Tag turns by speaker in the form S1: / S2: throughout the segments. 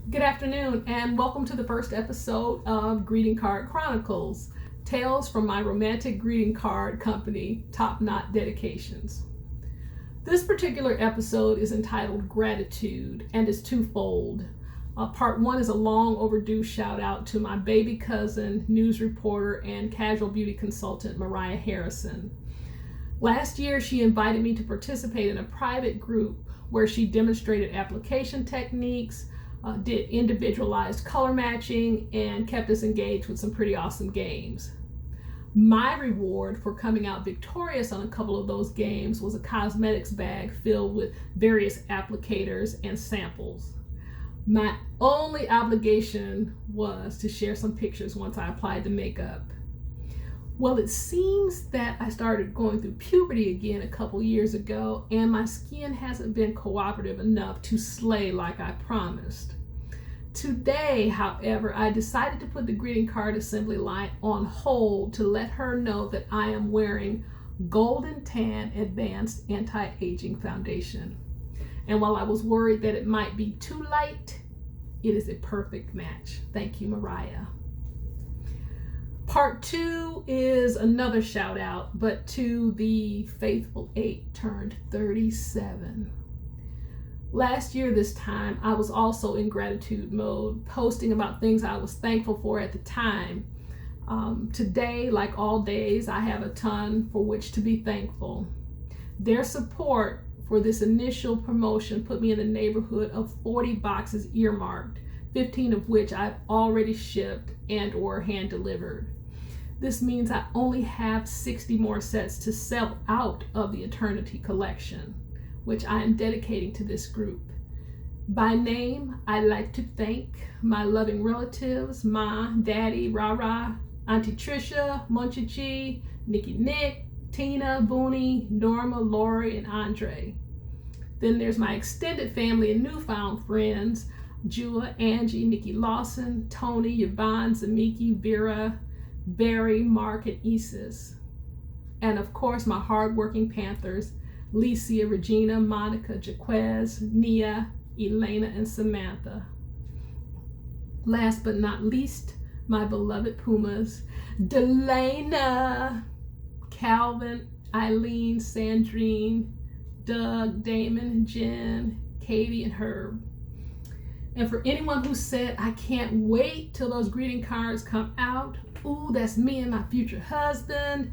S1: Good afternoon, and welcome to the first episode of Greeting Card Chronicles, Tales from my romantic greeting card company, Top Knot Dedications. This particular episode is entitled Gratitude and is twofold. Part one is a long overdue shout out to my baby cousin, news reporter, and casual beauty consultant, Mariah Harrison. Last year, she invited me to participate in a private group where she demonstrated application techniques, did individualized color matching, and kept us engaged with some pretty awesome games. My reward for coming out victorious on a couple of those games was a cosmetics bag filled with various applicators and samples. My only obligation was to share some pictures once I applied the makeup. Well, it seems that I started going through puberty again a couple years ago, and my skin hasn't been cooperative enough to slay like I promised. Today, however, I decided to put the greeting card assembly line on hold to let her know that I am wearing Golden Tan Advanced Anti-Aging Foundation. And while I was worried that it might be too light, it is a perfect match. Thank you, Mariah. Part two is another shout out, but to the faithful 8 turned 37. Last year this time, I was also in gratitude mode, posting about things I was thankful for at the time. Today, like all days, I have a ton for which to be thankful. Their support for this initial promotion put me in the neighborhood of 40 boxes earmarked, 15 of which I've already shipped and or hand delivered. This means I only have 60 more sets to sell out of the Eternity collection, which I am dedicating to this group. By name, I'd like to thank my loving relatives, Ma, Daddy, Rara, Auntie Trisha, Munchichi, Nikki Nick, Tina, Booney, Norma, Lori, and Andre. Then there's my extended family and newfound friends, Jula, Angie, Nikki Lawson, Tony, Yvonne, Zamiki, Vera, Barry, Mark, and Isis. And of course, my hardworking Panthers, Licia, Regina, Monica, Jaquez, Nia, Elena, and Samantha. Last but not least, my beloved Pumas, Delana, Calvin, Eileen, Sandrine, Doug, Damon, Jen, Katie, and Herb. And for anyone who said, I can't wait till those greeting cards come out, ooh, that's me and my future husband,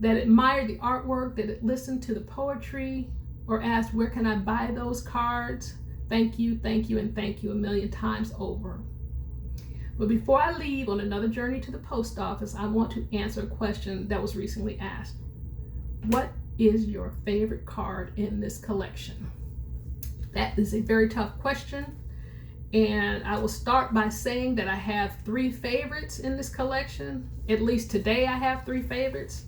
S1: that admired the artwork, that listened to the poetry, or asked, where can I buy those cards? Thank you, and thank you a million times over. But before I leave on another journey to the post office, I want to answer a question that was recently asked. What is your favorite card in this collection? That is a very tough question. And I will start by saying that I have 3 favorites in this collection. At least today I have 3 favorites.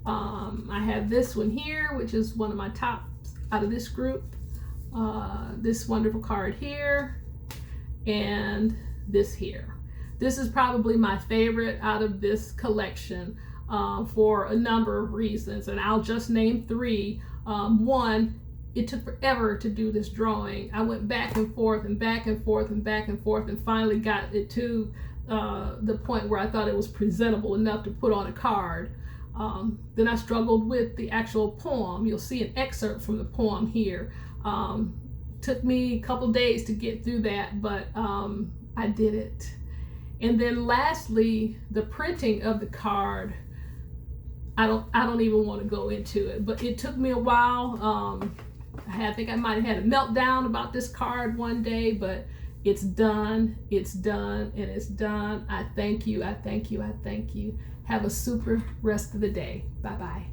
S1: I have this one here, which is one of my tops out of this group. This wonderful card here, and this here. This is probably my favorite out of this collection for a number of reasons, and I'll just name 3. One, it took forever to do this drawing. I went back and forth and back and forth and back and forth and finally got it to the point where I thought it was presentable enough to put on a card. Then I struggled with the actual poem. You'll see an excerpt from the poem here. Took me a couple days to get through that, but I did it. And then lastly, the printing of the card. I don't even want to go into it, but it took me a while. I think I might have had a meltdown about this card one day, but it's done, and it's done. I thank you. Have a super rest of the day. Bye-bye.